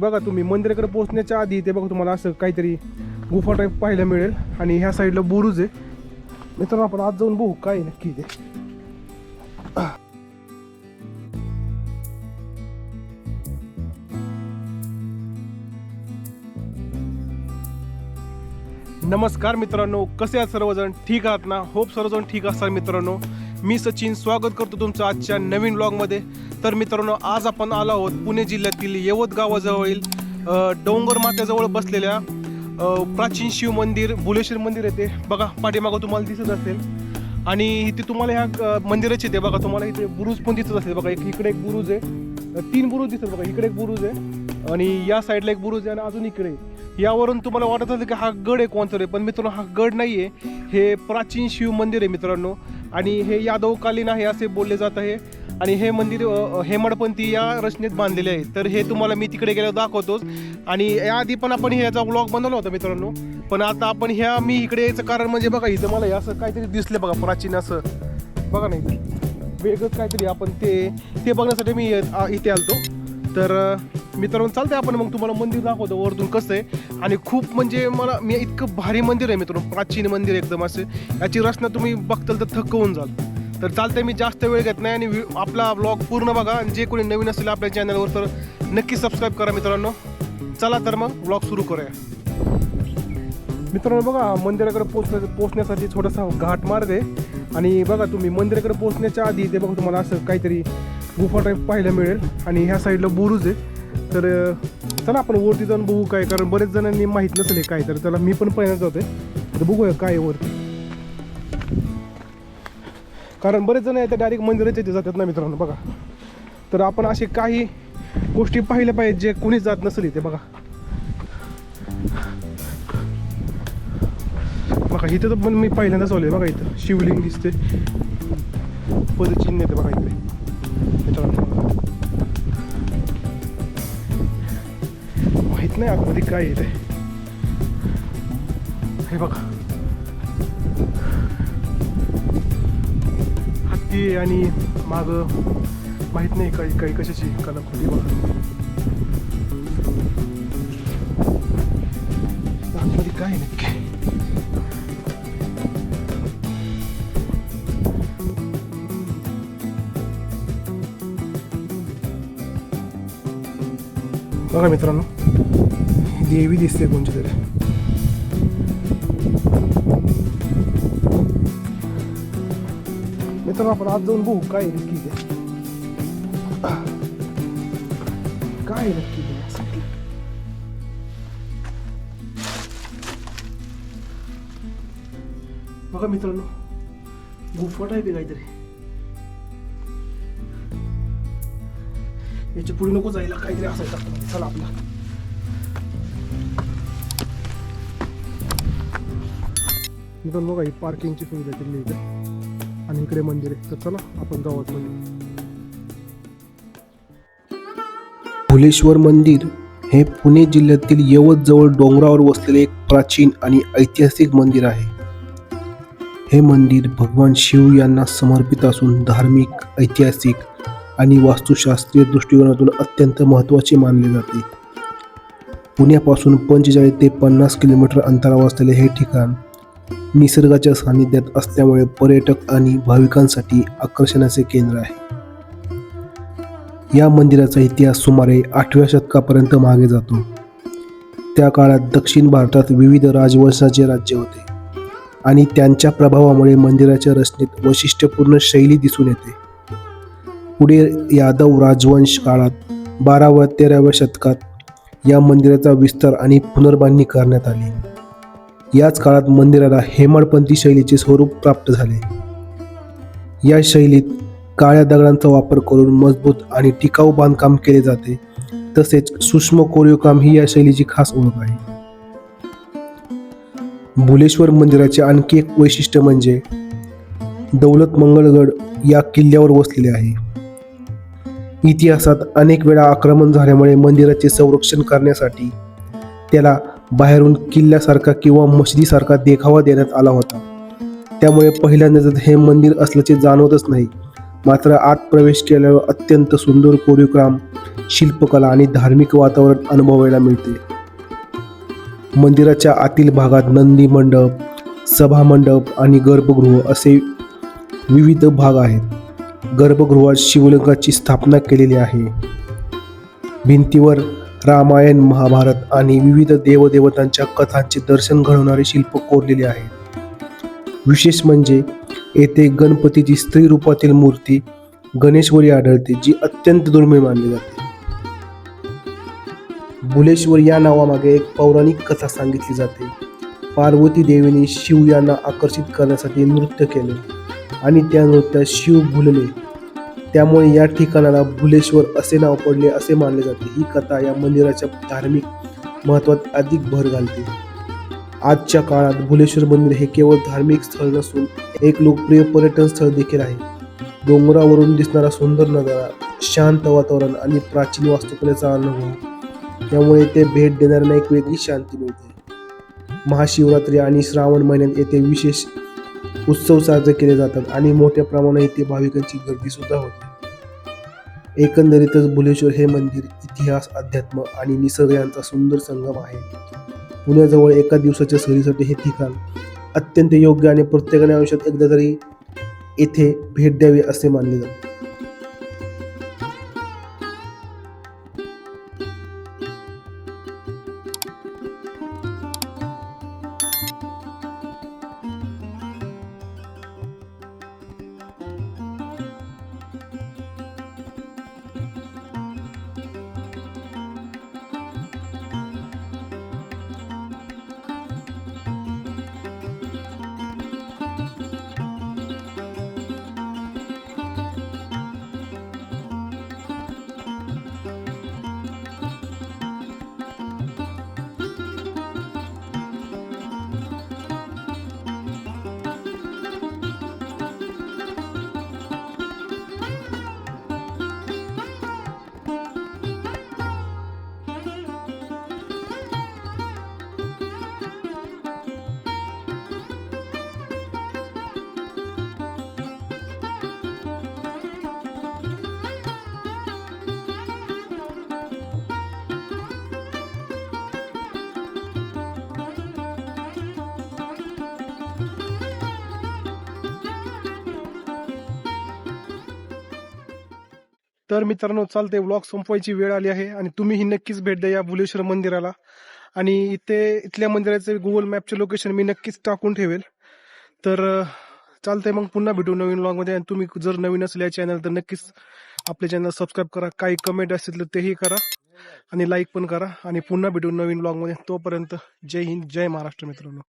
बघा तुम्ही मंदिराकडे पोहोचण्याच्या आधी ते बघा तुम्हाला असं काहीतरी गुफा टाईप पाहायला मिळेल आणि ह्या साईडला बुरुज आहे. मित्रांनो आपण आज जाऊन बघू काय नक्की ते. नमस्कार मित्रांनो, कसे आहात सर्वजण? ठीक आहात ना? होप सर्वजण ठीक असाल. मित्रांनो मी सचिन स्वागत करतो तुमचं आजच्या नवीन व्लॉगमध्ये. तर मित्रांनो आज आपण आलो आहोत पुणे जिल्ह्यातील यवत गावाजवळील डोंगर माथ्याजवळ बसलेल्या प्राचीन शिव मंदिर भुलेश्वर मंदिर येते. बघा पाठीमागं तुम्हाला दिसत असेल आणि इथे तुम्हाला ह्या मंदिराचे ते बघा तुम्हाला इथे बुरुज पण दिसत असेल. बघा इकडे एक बुरुज आहे, 3 बुरुज दिसतात. बघा इकडे एक बुरुज आहे आणि या साईडला एक बुरुज आहे आणि अजून इकडे. यावरून तुम्हाला वाटत असेल की हा गड आहे कोणतं रे, पण मित्रांनो हा गड नाही आहे, हे प्राचीन शिव मंदिर आहे मित्रांनो. आणि हे यादवकालीन आहे असे बोलले जात आहे आणि हे मंदिर हेमाडपंथी या रचनेत बांधलेले आहे. तर हे तुम्हाला मी तिकडे गेल्यावर दाखवतोच. आणि याआधी पण आपण ह्याचा व्लॉग बनवला होता मित्रांनो, पण आता आपण मी इकडे यायचं कारण म्हणजे बघा इथं मला असं काहीतरी दिसले बघा प्राचीन असं बघा नाही वेगळंच काहीतरी. आपण ते बघण्यासाठी मी इथे आलतो. तर मित्रांनो चालतंय आपण मग तुम्हाला मंदिर दाखवतो वरतून कसं आहे. आणि खूप म्हणजे मी इतकं भारी मंदिर आहे मित्रांनो, प्राचीन मंदिर एकदम असं. याची रचना तुम्ही बघताल तर थकवून जाल. तर चालतंय मी जास्त वेळ घेत नाही आणि आपला व्लॉग पूर्ण बघा. आणि जे कोणी नवीन असेल आपल्या चॅनलवर तर नक्की सबस्क्राईब करा मित्रांनो. चला तर मग व्लॉग सुरू करूया. मित्रांनो बघा मंदिराकडे पोहोचण्यासाठी थोडासा घाट मार्ग आहे. आणि बघा तुम्ही मंदिराकडे पोहोचण्याच्या आधी ते बघा तुम्हाला असं काहीतरी गुफा टाईप पाहायला मिळेल आणि ह्या साईडला बुरुज आहे. तर चला आपण वरती जाऊन बघू काय, कारण बरेच जणांनी माहीत नसेल काय. तर त्याला मी पण पहिल्यांदा जातोय तर बघूया काय वरती, कारण बरेच जण येतात डायरेक्ट मंदिराच्या इथे जातात ना मित्रांनो. बघा तर आपण असे काही गोष्टी पाहिल्या पाहिजे जे कोणीच जात नसेल इथे. बघा इथं तर पण मी पहिल्यांदाच आलोय. बघा इथं शिवलिंग दिसते, पदचिन्ह येते बघा इकडे मित्रांनो. माहित नाही आतमध्ये काय येते हे बघा. हत्ती आणि माग माहित नाही काही कशाची कलाकृती बघा. आतमध्ये काय नक्की बघा मित्रांनो, देवी दिसते कोणची तरी. मित्रांनो आपण आज जाऊन बघू काय नक्की ते, काय नक्की ते. बघा मित्रांनो गुफा टाईप आहे काहीतरी. याच्या पुढे नको जायला, काहीतरी असायचं. चला आपला मित्रांनो बघा ही पार्किंगची सुविधा केली इथे आणि इकडे मंदिर आहे. तर चला आपण जाऊ आतमध्ये. भुलेश्वर मंदिर हे पुणे जिल्ह्यातील यवत जवळ डोंगरावर वसलेले एक प्राचीन आणि ऐतिहासिक मंदिर आहे. हे मंदिर भगवान शिव यांना समर्पित असून धार्मिक, ऐतिहासिक आणि वास्तुशास्त्रीय दृष्टिकोनातून अत्यंत महत्त्वाचे मानले जाते. पुण्यापासून 45 ते 50 किलोमीटर अंतरावर असलेले हे ठिकाण निसर्गाच्या सानिध्यात असल्यामुळे पर्यटक आणि भाविकांसाठी आकर्षणाचे केंद्र आहे. या मंदिराचा इतिहास सुमारे 8व्या शतकापर्यंत मागे जातो. त्या काळात दक्षिण भारतात विविध राजवंशाचे राज्य होते आणि त्यांच्या प्रभावामुळे मंदिराच्या रचनेत वैशिष्ट्यपूर्ण शैली दिसून येते. पुढे यादव राजवंश काळात 12व्या 13व्या शतकात या मंदिराचा विस्तार आणि पुनर्बांधणी करण्यात आली. याच काळात मंदिराला हेमाडपंथी शैलीचे स्वरूप प्राप्त झाले. या शैलीत काळ्या दगडांचा वापर करून मजबूत आणि टिकाऊ बांधकाम केले जाते. तसेच सूक्ष्म कोरीवकाम ही या शैलीची खास ओळख आहे. भुलेश्वर मंदिराचे आणखी एक वैशिष्ट्य म्हणजे दौलत मंगळगड या किल्ल्यावर वसलेले आहे. इतिहासात अनेक वेळा आक्रमण झाल्यामुळे मंदिराचे संरक्षण करण्यासाठी त्याला बाहेरून किल्ल्यासारखा किंवा मशिदीसारखा देखावा देण्यात आला होता. त्यामुळे पहिल्या नजरेत हे मंदिर असल्याचे जाणवतच नाही, मात्र आत प्रवेश केल्यावर अत्यंत सुंदर कोरीवकाम, शिल्पकला आणि धार्मिक वातावरण अनुभवायला मिळते. मंदिराच्या आतील भागात नंदी मंडप, सभा मंडप आणि गर्भगृह असे विविध भाग आहेत. गर्भगृहात शिवलिंगाची स्थापना केलेली आहे. भिंतीवर रामायण, महाभारत आणि विविध देवदेवतांच्या कथांचे दर्शन घडवणारे शिल्प कोरलेले आहेत. विशेष म्हणजे येथे गणपतीची स्त्री रूपातील मूर्ती गणेशवरी आढळते, जी अत्यंत दुर्मिळ मानली जाते. भुलेश्वर या नावामागे एक पौराणिक कथा सांगितली जाते. पार्वती देवीने शिव यांना आकर्षित करण्यासाठी नृत्य केले आणि त्या नृत्यात शिव भुलले, त्यामुळे या ठिकाणाला भुलेश्वर असे नाव पडले असे मानले जाते. ही कथा या मंदिराच्या धार्मिक महत्त्वात अधिक भर घालते. आजच्या काळात भुलेश्वर मंदिर हे केवळ धार्मिक स्थळ नसून एक लोकप्रिय पर्यटन स्थळ देखील आहे. डोंगरावरून दिसणारा सुंदर नजारा, शांत वातावरण आणि प्राचीन वास्तुकलेचा अनुभव यामुळे येथे भेट देणाऱ्यांना एक वेगळी शांती मिळते. महाशिवरात्री आणि श्रावण महिन्यात येथे विशेष उत्सव साजरे केले जातात आणि मोठ्या प्रमाणात येथे भाविकांची गर्दी सुद्धा होते. एकंदरीतच भुलेश्वर हे मंदिर इतिहास, अध्यात्म आणि निसर्ग यांचा सुंदर संगम आहे. पुण्याजवळ एका दिवसाच्या सहलीसाठी हे ठिकाण अत्यंत योग्य आणि प्रत्येकाने आयुष्यात एकदा तरी येथे भेट द्यावी असे मानले जाते. तर मित्रांनो, चालते व्लॉग संपवायची वेळ आली आहे आणि तुम्हीही नक्कीच भेट द्या या भुलेश्वर मंदिराला. आणि इथल्या मंदिराचे गुगल मॅपचे लोकेशन मी नक्कीच टाकून ठेवेल. तर चालतंय, मग पुन्हा भेटू नवीन व्लॉगमध्ये. आणि तुम्ही जर नवीन असेल या चॅनल तर नक्कीच आपले चॅनल सबस्क्राईब करा. काही कमेंट असतील तर तेही करा आणि लाईक पण करा. आणि पुन्हा भेटू नवीन व्लॉगमध्ये. तोपर्यंत जय हिंद, जय महाराष्ट्र मित्रांनो.